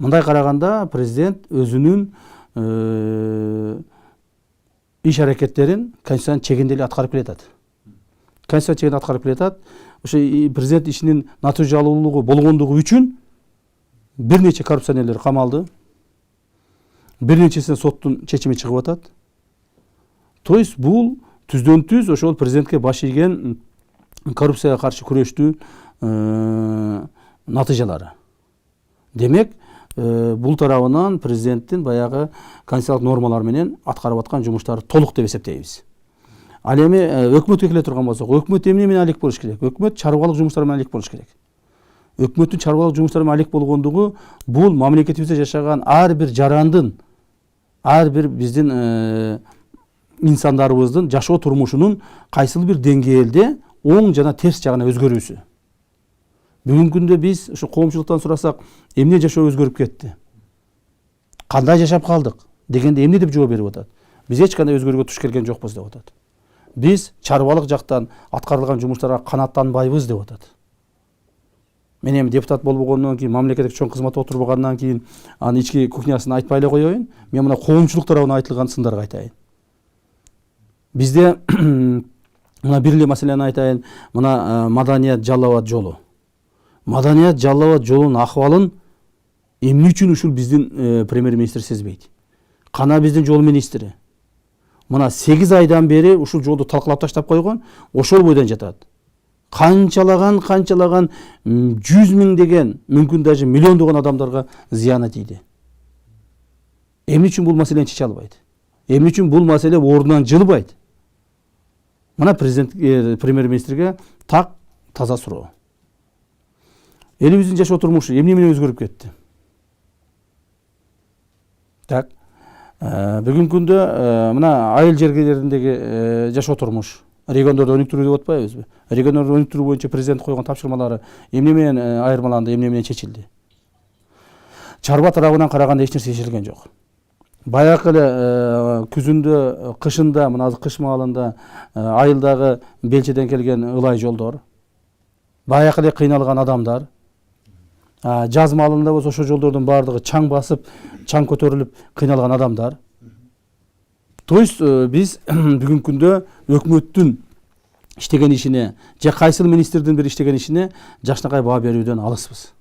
Мындай караганда президент өзүнүн иш аракеттерин конституциянын чегинде эле аткарып келатат. Конституциянын чегинде аткарып келатат. Ошо президент ишинин натыйжалуулугу болгондугу үчүн бир нече коррупционерлер камалды. Бир нечесине соттун чечими чыгып атат. То есть бул түздөн түз ошол президентке баш ийген коррупцияга каршы күрөштүн натыйжалары. Демек, бул тарабынан президенттин баягы конституциялык нормалар менен аткарып аткан жумуштары толук деп эсептейбиз. Ал эми өкмөткө келе турган болсок, өкмөт эмне менен алек болуш керек? Өкмөт чарбалык жумуштар менен алек болуш керек. Өкмөттүн чарбалык жумуштары менен алек болгондугу бул мамлекетибизде жашаган ар бир жарандын, ар бир биздин инсандарыбыздын жашоо турмушунун кайсыл бир деңгээлде оң жана терс жагына өзгөрүүсү. Бүгүнкү күндө биз ушу коомчулуктан сурасак, эмне жашоо өзгөрүп кетти? Кандай жашап калдык дегенде эмне деп жооп берип атат? Биз эч кандай өзгөрүүгө туш келген жокпуз деп атат. Биз чарбалык жактан аткарылган жумуштарга канааттанбайбыз деп атат. Мен эми депутат болбогондон кийин, мамлекеттик чоң кызматта отурбагандан кийин, анын ички кухнясын айтпай эле коеюн. Мен мына коомчулук тарабынан айтылган сындарды айтайын. Бизде мына бир эле маселени айтайын. Мына Маданият Жалал-Абад жолу. Маданият Жалал-Абад жолунун акыбалын эмне үчүн ушул биздин премьер-министр сезбейт? Кана биздин жол министри. Мына 8 айдан бери ушул жолду талкалап таштап койгон, ошол бойдон жатат. Канчалаган 100 миңдеген, мүмкүн даже миллиондогон адамдарга зыяны тийди. Эмне үчүн бул маселени чече албайт? Эмне үчүн бул маселе ордунан жылбайт? Мына президент премьер-министрге так таза суроо. Элибиздин жашоо турмушу эмне менен өзгөрүп кетти? Так. Бүгүнкү күндө мына айыл жергелериндеги жашоо турмуш региондорду өнүктүрүү деп атпайбызбы? Региондорду өнүктүрүү боюнча президент койгон тапшырмалары эмне менен айырмаланды, эмне менен чечилди? Чарба тарабынан караганда эч нерсе чечилген жок. Баягы эле күзүндө, кышында, мына азыр кыш маалында айылдагы белчеден келген ылай жолдор, баягы эле кыйналган адамдар, жаз маалында болсо ошо жолдордун баардыгы чаң басып, чаң көтөрүлүп кыйналган адамдар. То есть биз бүгүнкү күндө өкмөттүн иштеген ишине, же кайсыл министрдин бир иштеген ишине жакшынакай баа берүүдөн алыспыз.